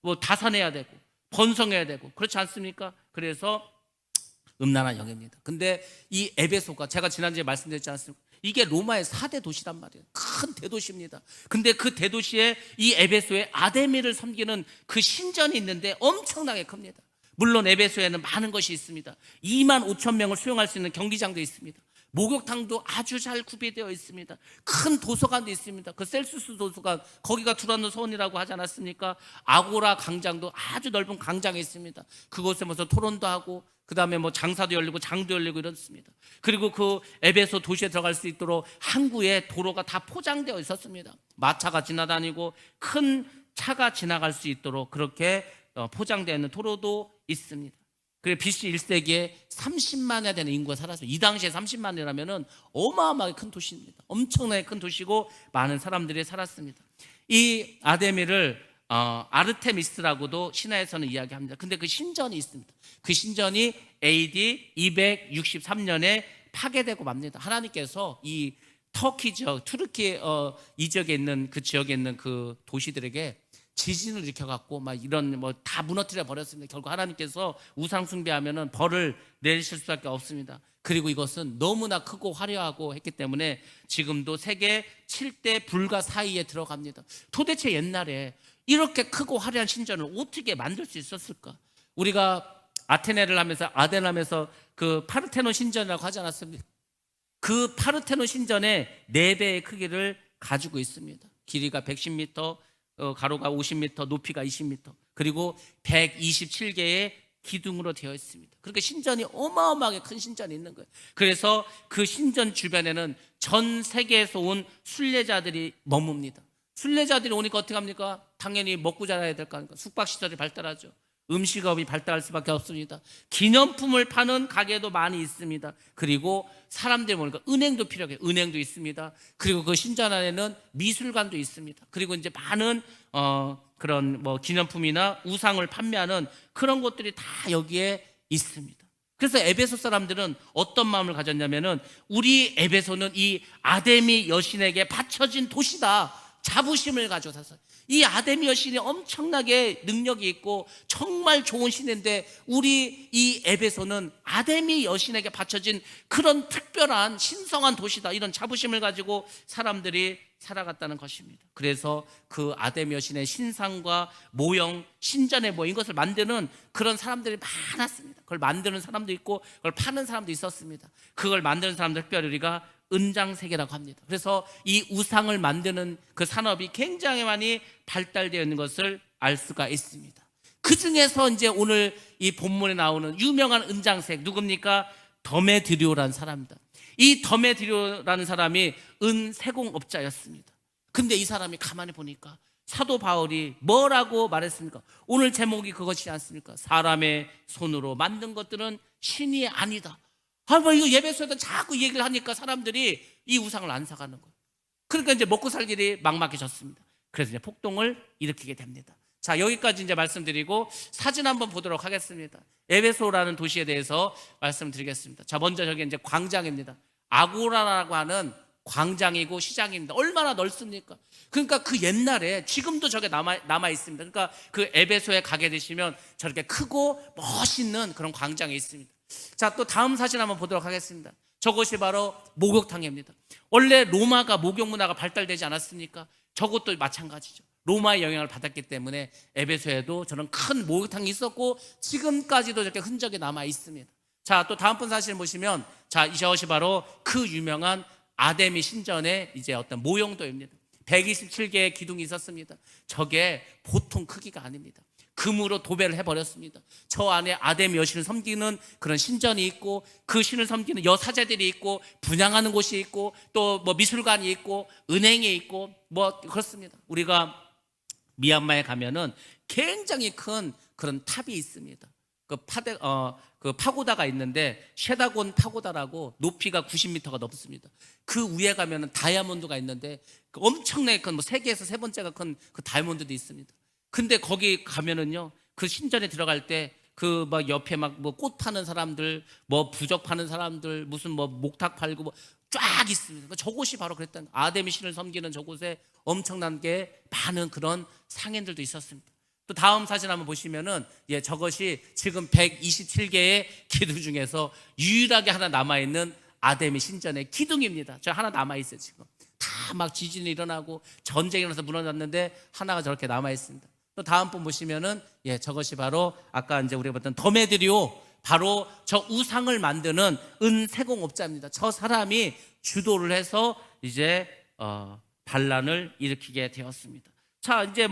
뭐 다산해야 되고 번성해야 되고 그렇지 않습니까? 그래서 음란한 영입니다. 근데 이 에베소가 제가 지난주에 말씀드렸지 않습니까? 이게 로마의 4대 도시란 말이에요. 큰 대도시입니다. 근데 그 대도시에 이 에베소에 아데미를 섬기는 그 신전이 있는데 엄청나게 큽니다. 물론 에베소에는 많은 것이 있습니다. 2만 5천 명을 수용할 수 있는 경기장도 있습니다. 목욕탕도 아주 잘 구비되어 있습니다. 큰 도서관도 있습니다. 그 셀수스 도서관, 거기가 두란노 서원이라고 하지 않았습니까? 아고라 광장도 아주 넓은 광장이 있습니다. 그곳에 무슨 토론도 하고 그 다음에 뭐 장사도 열리고 장도 열리고 이렇습니다. 그리고 그 에베소 도시에 들어갈 수 있도록 항구에 도로가 다 포장되어 있었습니다. 마차가 지나다니고 큰 차가 지나갈 수 있도록 그렇게 포장되어 있는 도로도 있습니다. 그리고 BC 1세기에 30만에 되는 인구가 살았어요. 이 당시에 30만이라면 어마어마하게 큰 도시입니다. 엄청나게 큰 도시고 많은 사람들이 살았습니다. 이 아데미를 아르테미스라고도 신화에서는 이야기합니다. 근데 그 신전이 있습니다. 그 신전이 AD 263년에 파괴되고 맙니다. 하나님께서 이 터키 지역, 투르키 이 지역에 있는 그 지역에 있는 그 도시들에게 지진을 일으켜갖고 막 이런 뭐 다 무너뜨려 버렸습니다. 결국 하나님께서 우상 숭배하면은 벌을 내리실 수밖에 없습니다. 그리고 이것은 너무나 크고 화려하고 했기 때문에 지금도 세계 7대 불가 사이에 들어갑니다. 도대체 옛날에 이렇게 크고 화려한 신전을 어떻게 만들 수 있었을까? 우리가 아테네를 하면서 아덴하면서 그 파르테논 신전이라고 하지 않았습니까? 그 파르테논 신전의 4배의 크기를 가지고 있습니다. 길이가 110m, 가로가 50m, 높이가 20m, 그리고 127개의 기둥으로 되어 있습니다. 그러니까 신전이 어마어마하게 큰 신전이 있는 거예요. 그래서 그 신전 주변에는 전 세계에서 온 순례자들이 머뭅니다. 순례자들이 오니까 어떻게 합니까? 당연히 먹고 자라야 될 거 아닙니까? 숙박시설이 발달하죠. 음식업이 발달할 수밖에 없습니다. 기념품을 파는 가게도 많이 있습니다. 그리고 사람들이 보니까 은행도 필요해요. 은행도 있습니다. 그리고 그 신전 안에는 미술관도 있습니다. 그리고 이제 많은 그런 뭐 기념품이나 우상을 판매하는 그런 것들이 다 여기에 있습니다. 그래서 에베소 사람들은 어떤 마음을 가졌냐면은 우리 에베소는 이 아데미 여신에게 바쳐진 도시다. 자부심을 가지고 샀어요. 이 아데미 여신이 엄청나게 능력이 있고 정말 좋은 신인데 우리 이 에베소는 아데미 여신에게 바쳐진 그런 특별한 신성한 도시다. 이런 자부심을 가지고 사람들이 살아갔다는 것입니다. 그래서 그 아데미 여신의 신상과 모형, 신전의 모형 이것을 만드는 그런 사람들이 많았습니다. 그걸 만드는 사람도 있고 그걸 파는 사람도 있었습니다. 그걸 만드는 사람들 특별히 우리가 은장세계라고 합니다. 그래서 이 우상을 만드는 그 산업이 굉장히 많이 발달되어 있는 것을 알 수가 있습니다. 그 중에서 이제 오늘 이 본문에 나오는 유명한 은장색 누굽니까? 더메드리오라는 사람입니다. 이 더메드리오라는 사람이 은세공업자였습니다. 근데 이 사람이 가만히 보니까 사도 바울이 뭐라고 말했습니까? 오늘 제목이 그것이지 않습니까? 사람의 손으로 만든 것들은 신이 아니다. 이거 예배소에서 자꾸 얘기를 하니까 사람들이 이 우상을 안 사가는 거예요. 그러니까 이제 먹고 살 일이 막막해졌습니다. 그래서 이제 폭동을 일으키게 됩니다. 자, 여기까지 이제 말씀드리고 사진 한번 보도록 하겠습니다. 에베소라는 도시에 대해서 말씀드리겠습니다. 자, 먼저 저기 이제 광장입니다. 아고라라고 하는 광장이고 시장입니다. 얼마나 넓습니까? 그러니까 그 옛날에 지금도 저게 남아 있습니다. 그러니까 그 에베소에 가게 되시면 저렇게 크고 멋있는 그런 광장이 있습니다. 자, 또 다음 사진 한번 보도록 하겠습니다. 저것이 바로 목욕탕입니다. 원래 로마가 목욕 문화가 발달되지 않았습니까? 저것도 마찬가지죠. 로마의 영향을 받았기 때문에 에베소에도 저런 큰 목욕탕이 있었고 지금까지도 저렇게 흔적이 남아 있습니다. 자, 또 다음 분 사진 보시면 자, 이것이 바로 그 유명한 아데미 신전의 이제 어떤 모형도입니다. 127개의 기둥이 있었습니다. 저게 보통 크기가 아닙니다. 금으로 도배를 해버렸습니다. 저 안에 아데미 여신을 섬기는 그런 신전이 있고 그 신을 섬기는 여사제들이 있고 분양하는 곳이 있고 또 뭐 미술관이 있고 은행이 있고 뭐 그렇습니다. 우리가 미얀마에 가면은 굉장히 큰 그런 탑이 있습니다. 그 파고다가 있는데 쉐다곤 파고다라고 높이가 90m가 넘습니다. 그 위에 가면은 다이아몬드가 있는데 그 엄청나게 큰 뭐 세계에서 세 번째가 큰 그 다이아몬드도 있습니다. 근데 거기 가면은요, 그 신전에 들어갈 때 그 막 옆에 막 뭐 꽃 파는 사람들, 뭐 부적 파는 사람들, 무슨 뭐 목탁 팔고 뭐 쫙 있습니다. 저곳이 바로 그랬던 아데미 신을 섬기는 저곳에 엄청난 게 많은 그런 상인들도 있었습니다. 또 다음 사진 한번 보시면은 저것이 지금 127개의 기둥 중에서 유일하게 하나 남아 있는 아데미 신전의 기둥입니다. 저 하나 남아 있어요 지금. 다 막 지진이 일어나고 전쟁이 일어나서 무너졌는데 하나가 저렇게 남아 있습니다. 또 다음 분 보시면은 저것이 바로 아까 이제 우리가 봤던 더메드리오 바로 저 우상을 만드는 은세공업자입니다. 저 사람이 주도를 해서 이제 반란을 일으키게 되었습니다. 자, 이제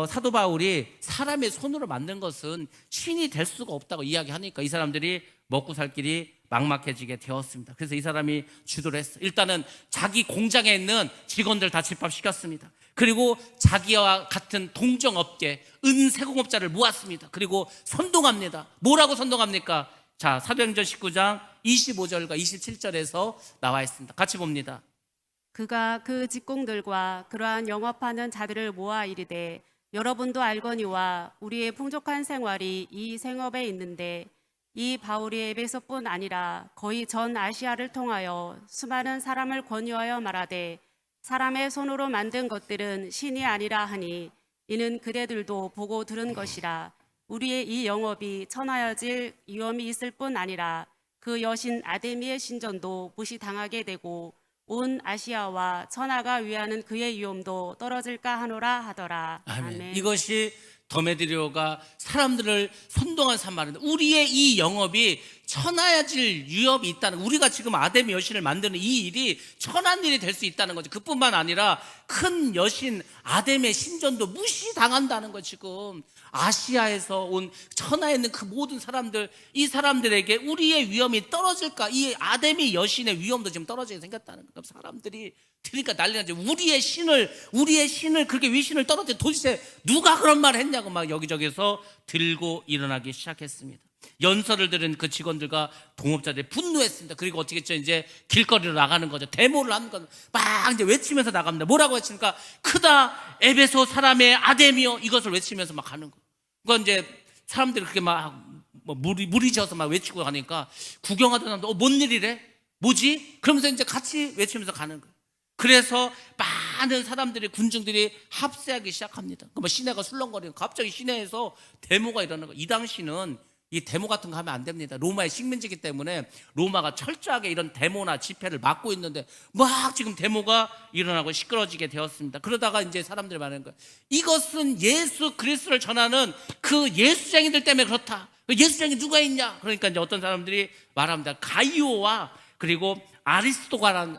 사도 바울이 사람의 손으로 만든 것은 신이 될 수가 없다고 이야기하니까 이 사람들이 먹고 살 길이 막막해지게 되었습니다. 그래서 이 사람이 주도를 했어요. 일단은 자기 공장에 있는 직원들 다 집합시켰습니다. 그리고 자기와 같은 동종업계 은세공업자를 모았습니다. 그리고 선동합니다. 뭐라고 선동합니까? 자, 사도행전 19장 25절과 27절에서 나와 있습니다. 같이 봅니다. 그가 그 직공들과 그러한 영업하는 자들을 모아 이르되 여러분도 알거니와 우리의 풍족한 생활이 이 생업에 있는데 이 바울이 에베소뿐 아니라 거의 전 아시아를 통하여 수많은 사람을 권유하여 말하되 사람의 손으로 만든 것들은 신이 아니라 하니 이는 그대들도 보고 들은 것이라. 우리의 이 영업이 천하여질 위험이 있을 뿐 아니라 그 여신 아데미의 신전도 무시당하게 되고 온 아시아와 천하가 위하는 그의 위엄도 떨어질까 하노라 하더라. 아멘. 이것이 더메드리오가 사람들을 선동한 말인데 우리의 이 영업이 천하야질 위협이 있다는, 우리가 지금 아담의 여신을 만드는 이 일이 천한 일이 될 수 있다는 거죠. 그뿐만 아니라 큰 여신 아담의 신전도 무시당한다는 거. 지금 아시아에서 온 천하에 있는 그 모든 사람들, 이 사람들에게 우리의 위험이 떨어질까, 이 아담의 여신의 위험도 지금 떨어지게 생겼다는 거예요. 사람들이 그러니까 난리 나죠. 우리의 신을 그렇게 위신을 떨어뜨려 도대체 누가 그런 말을 했냐고 막 여기저기서 들고 일어나기 시작했습니다. 연설을 들은 그 직원들과 동업자들이 분노했습니다. 그리고 어떻게 했죠? 이제 길거리로 나가는 거죠. 데모를 하는 거죠. 막 이제 외치면서 나갑니다. 뭐라고 외치니까 크다 에베소 사람의 아담이여, 이것을 외치면서 막 가는 거예요. 그건 이제 사람들이 그렇게 막 무리지어서 막 외치고 가니까 구경하던 사람들 뭔 일이래? 뭐지? 그러면서 이제 같이 외치면서 가는 거예요. 그래서 많은 사람들이, 군중들이 합세하기 시작합니다. 뭐 시내가 술렁거리고 갑자기 시내에서 데모가 일어나는 거예요. 이 당시는 이 데모 같은 거 하면 안 됩니다. 로마의 식민지이기 때문에 로마가 철저하게 이런 데모나 집회를 막고 있는데 막 지금 데모가 일어나고 시끄러지게 되었습니다. 그러다가 이제 사람들이 말하는 거예요. 이것은 예수 그리스도를 전하는 그 예수쟁이들 때문에 그렇다. 그 예수쟁이 누가 있냐? 그러니까 이제 어떤 사람들이 말합니다. 가이오와 그리고 아리스다고라는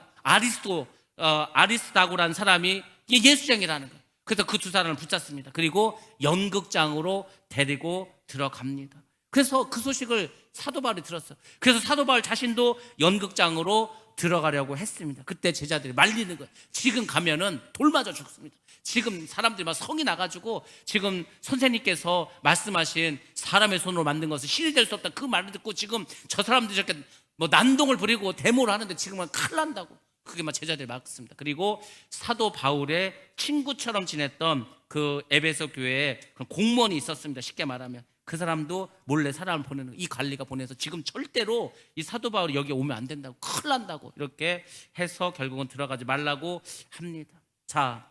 사람이 예수쟁이라는 거예요. 그래서 그 두 사람을 붙잡습니다. 그리고 연극장으로 데리고 들어갑니다. 그래서 그 소식을 사도 바울이 들었어요. 그래서 사도 바울 자신도 연극장으로 들어가려고 했습니다. 그때 제자들이 말리는 거예요. 지금 가면은 돌 맞아 죽습니다. 지금 사람들이 막 성이 나가지고 지금 선생님께서 말씀하신 사람의 손으로 만든 것은 신이 될 수 없다, 그 말을 듣고 지금 저 사람들이 저렇게 뭐 난동을 부리고 데모를 하는데 지금은 큰일 난다고 그게 막 제자들이 막습니다. 그리고 사도 바울의 친구처럼 지냈던 그 에베소 교회에 공무원이 있었습니다. 쉽게 말하면 그 사람도 몰래 사람을 보내는, 이 관리가 보내서 지금 절대로 이 사도 바울이 여기 오면 안 된다고, 큰일 난다고 이렇게 해서 결국은 들어가지 말라고 합니다. 자,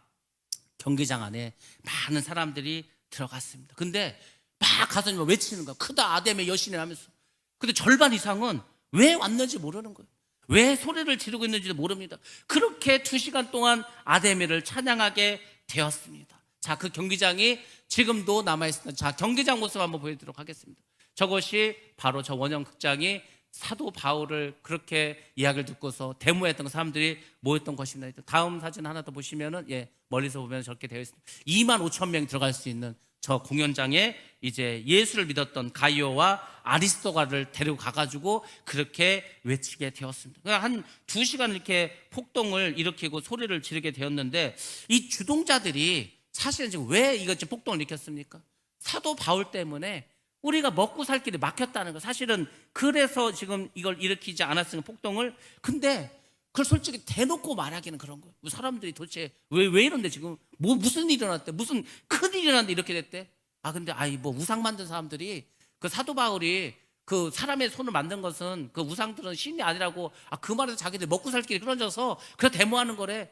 경기장 안에 많은 사람들이 들어갔습니다. 근데 막 가서 외치는 거야. 크다 아담의 여신이 하면서. 근데 절반 이상은 왜 왔는지 모르는 거예요. 왜 소리를 지르고 있는지도 모릅니다. 그렇게 2시간 동안 아담이를 찬양하게 되었습니다. 자, 그 경기장이 지금도 남아있습니다. 자, 경기장 모습 한번 보여드리도록 하겠습니다. 저것이 바로 저 원형 극장이 사도 바울을 그렇게 이야기를 듣고서 데모했던 그 사람들이 모였던 것입니다. 다음 사진 하나 더 보시면은, 멀리서 보면 저렇게 되어 있습니다. 25,000명이 들어갈 수 있는 저 공연장에 이제 예수를 믿었던 가이오와 아리스토가를 데리고 가가지고 그렇게 외치게 되었습니다. 한 2시간 이렇게 폭동을 일으키고 소리를 지르게 되었는데, 이 주동자들이 사실은 지금 왜 이것 폭동을 일으켰습니까? 사도 바울 때문에 우리가 먹고 살 길이 막혔다는 거. 사실은 그래서 지금 이걸 일으키지 않았으면 폭동을. 근데 그걸 솔직히 대놓고 말하기는 그런 거예요. 사람들이 도대체 왜 이런데 지금 무슨 일이 일어났대? 무슨 큰일이 일어났는데 이렇게 됐대? 근데 뭐 우상 만든 사람들이, 그 사도 바울이 그 사람의 손을 만든 것은 그 우상들은 신이 아니라고, 그 말에서 자기들 먹고 살 길이 끊어져서 그래서 데모하는 거래.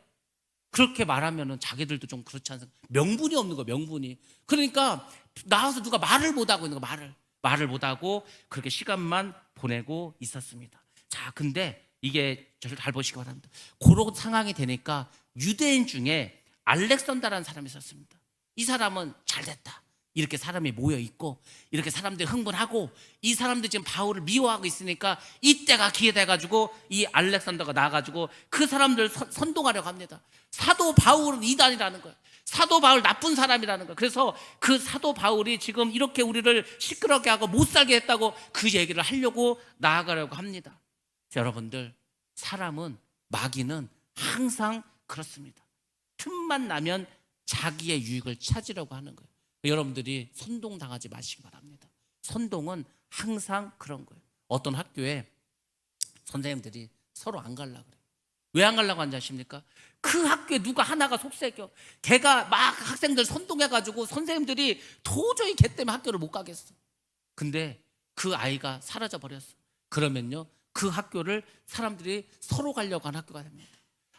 그렇게 말하면은 자기들도 좀 그렇지 않습니까? 명분이 없는 거예요, 명분이. 그러니까 나와서 누가 말을 못하고 있는 거, 말을 못하고 그렇게 시간만 보내고 있었습니다. 자, 근데 이게 저를 잘 보시기 바랍니다. 그런 상황이 되니까 유대인 중에 알렉산더라는 사람이 있었습니다. 이 사람은 잘 됐다, 이렇게 사람이 모여 있고 이렇게 사람들이 흥분하고 이 사람들이 지금 바울을 미워하고 있으니까 이때가 기회다 해가지고 이 알렉산더가 나가지고 그 사람들 선동하려고 합니다. 사도 바울은 이단이라는 거예요. 사도 바울 나쁜 사람이라는 거예요. 그래서 그 사도 바울이 지금 이렇게 우리를 시끄럽게 하고 못 살게 했다고 그 얘기를 하려고 나아가려고 합니다. 여러분들, 사람은, 마귀는 항상 그렇습니다. 틈만 나면 자기의 유익을 찾으려고 하는 거예요. 여러분들이 선동당하지 마시기 바랍니다. 선동은 항상 그런 거예요. 어떤 학교에 선생님들이 서로 안 가려고 그래요. 왜 안 가려고 하는지 아십니까? 그 학교에 누가 하나가 속색여. 걔가 막 학생들 선동해가지고 선생님들이 도저히 걔 때문에 학교를 못 가겠어. 근데 그 아이가 사라져 버렸어. 그러면요, 그 학교를 사람들이 서로 가려고 하는 학교가 됩니다.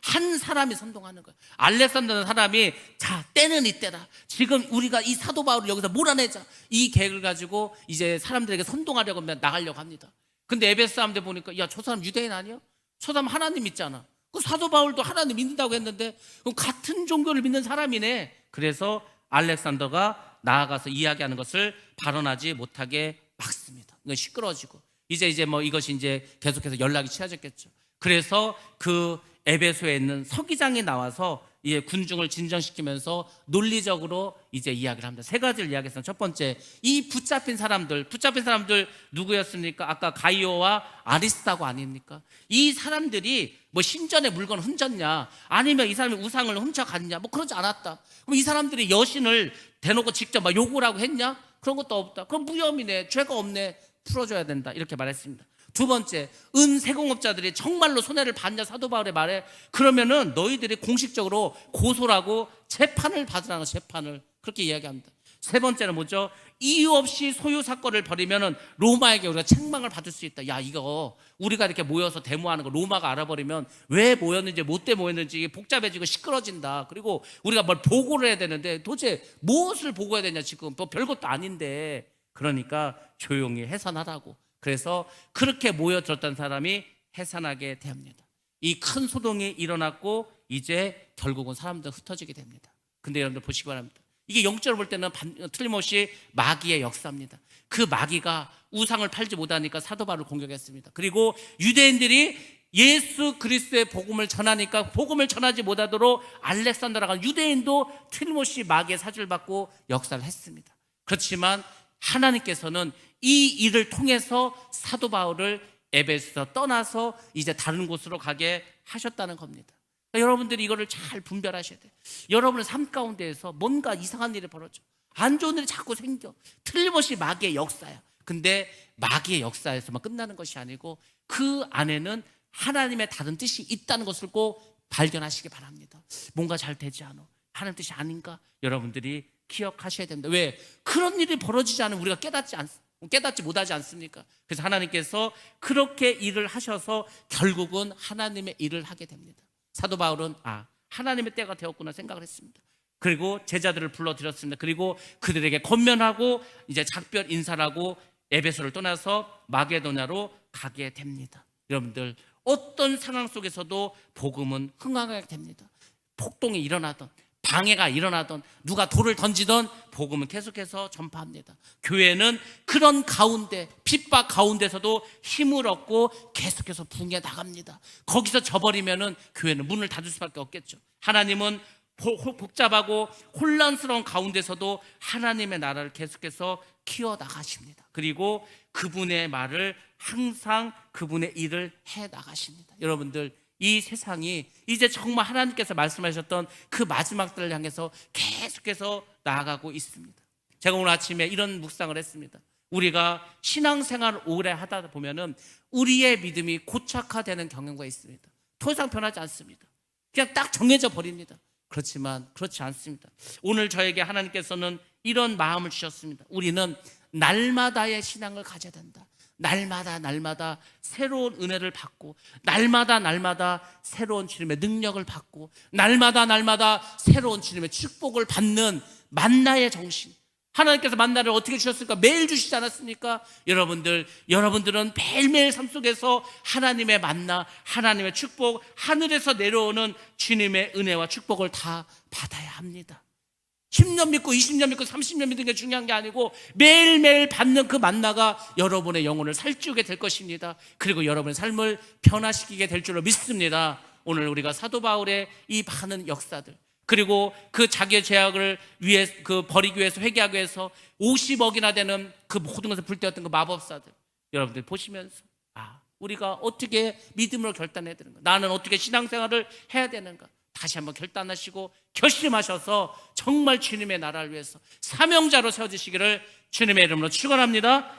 한 사람이 선동하는 거예요. 알렉산더라는 사람이, 자, 때는 이때다, 지금 우리가 이 사도 바울을 여기서 몰아내자, 이 계획을 가지고 이제 사람들에게 선동하려고 나가려고 합니다. 근데 에베소 사람들 보니까, 야, 저 사람 유대인 아니야? 저 사람 하나님 믿잖아. 그 사도 바울도 하나님 믿는다고 했는데 그럼 같은 종교를 믿는 사람이네. 그래서 알렉산더가 나아가서 이야기하는 것을 발언하지 못하게 막습니다. 시끄러워지고, 이제 뭐 이것이 이제 계속해서 연락이 치러졌겠죠. 그래서 그 에베소에 있는 서기장이 나와서 이제 군중을 진정시키면서 논리적으로 이제 이야기를 합니다. 세 가지를 이야기했어요. 첫 번째, 이 붙잡힌 사람들 누구였습니까? 아까 가이오와 아리스타고 아닙니까? 이 사람들이 뭐 신전에 물건 훔쳤냐, 아니면 이 사람이 우상을 훔쳐갔냐, 뭐 그러지 않았다. 그럼 이 사람들이 여신을 대놓고 직접 막 욕을 하고 했냐? 그런 것도 없다. 그럼 무혐의네, 죄가 없네, 풀어줘야 된다, 이렇게 말했습니다. 두 번째, 은세공업자들이 정말로 손해를 봤냐, 사도 바울의 말에, 그러면은 너희들이 공식적으로 고소라고 재판을 받으라는 재판을 그렇게 이야기합니다. 세 번째는 뭐죠? 이유 없이 소유 사건을 벌이면은 로마에게 우리가 책망을 받을 수 있다. 야, 이거 우리가 이렇게 모여서 데모하는 거 로마가 알아버리면 왜 모였는지 뭐 때문에 모였는지 복잡해지고 시끄러진다. 그리고 우리가 뭘 보고를 해야 되는데 도대체 무엇을 보고해야 되냐, 지금 뭐 별것도 아닌데. 그러니까 조용히 해산하라고. 그래서 그렇게 모여들었던 사람이 해산하게 됩니다. 이 큰 소동이 일어났고 이제 결국은 사람들 흩어지게 됩니다. 근데 여러분들 보시기 바랍니다. 이게 영적으로 볼 때는 틀림없이 마귀의 역사입니다. 그 마귀가 우상을 팔지 못하니까 사도 바울을 공격했습니다. 그리고 유대인들이 예수 그리스도의 복음을 전하니까 복음을 전하지 못하도록 알렉산더라가 유대인도 틀림없이 마귀의 사주를 받고 역사를 했습니다. 그렇지만 하나님께서는 이 일을 통해서 사도 바울을 에베소에서 떠나서 이제 다른 곳으로 가게 하셨다는 겁니다. 그러니까 여러분들이 이거를 잘 분별하셔야 돼요. 여러분의 삶 가운데에서 뭔가 이상한 일이 벌어져, 안 좋은 일이 자꾸 생겨. 틀림없이 마귀의 역사야. 근데 마귀의 역사에서만 끝나는 것이 아니고 그 안에는 하나님의 다른 뜻이 있다는 것을 꼭 발견하시기 바랍니다. 뭔가 잘 되지 않아, 하나님 뜻이 아닌가, 여러분들이 기억하셔야 됩니다. 왜? 그런 일이 벌어지지 않으면 우리가 깨닫지 못하지 않습니까? 그래서 하나님께서 그렇게 일을 하셔서 결국은 하나님의 일을 하게 됩니다. 사도 바울은 하나님의 때가 되었구나 생각을 했습니다. 그리고 제자들을 불러들였습니다. 그리고 그들에게 권면하고 이제 작별 인사를 하고 에베소를 떠나서 마게도냐로 가게 됩니다. 여러분들, 어떤 상황 속에서도 복음은 흥황하게 됩니다. 폭동이 일어나던, 방해가 일어나던, 누가 돌을 던지던 복음은 계속해서 전파합니다. 교회는 그런 가운데, 핍박 가운데서도 힘을 얻고 계속해서 붕해 나갑니다. 거기서 져버리면은 교회는 문을 닫을 수밖에 없겠죠. 하나님은 복잡하고 혼란스러운 가운데서도 하나님의 나라를 계속해서 키워나가십니다. 그리고 그분의 말을 항상 그분의 일을 해나가십니다. 여러분들, 이 세상이 이제 정말 하나님께서 말씀하셨던 그 마지막 때를 향해서 계속해서 나아가고 있습니다. 제가 오늘 아침에 이런 묵상을 했습니다. 우리가 신앙생활을 오래 하다 보면은 우리의 믿음이 고착화되는 경향가 있습니다. 더 이상 변하지 않습니다. 그냥 딱 정해져 버립니다. 그렇지만 그렇지 않습니다. 오늘 저에게 하나님께서는 이런 마음을 주셨습니다. 우리는 날마다의 신앙을 가져야 된다. 날마다 새로운 은혜를 받고, 날마다 새로운 주님의 능력을 받고, 날마다 새로운 주님의 축복을 받는 만나의 정신. 하나님께서 만나를 어떻게 주셨을까? 매일 주시지 않았습니까? 여러분들은 매일매일 삶 속에서 하나님의 만나, 하나님의 축복, 하늘에서 내려오는 주님의 은혜와 축복을 다 받아야 합니다. 10년 믿고 20년 믿고 30년 믿는 게 중요한 게 아니고 매일매일 받는 그 만나가 여러분의 영혼을 살찌우게 될 것입니다. 그리고 여러분의 삶을 변화시키게 될 줄로 믿습니다. 오늘 우리가 사도 바울의 이 많은 역사들, 그리고 그 자기의 죄악을 위해 버리기 위해서, 회개하기 위해서 50억이나 되는 그 모든 것을 불태웠던 그 마법사들, 여러분들 보시면서 우리가 어떻게 믿음으로 결단해야 되는가, 나는 어떻게 신앙생활을 해야 되는가, 다시 한번 결단하시고 결심하셔서 정말 주님의 나라를 위해서 사명자로 세워지시기를 주님의 이름으로 축원합니다.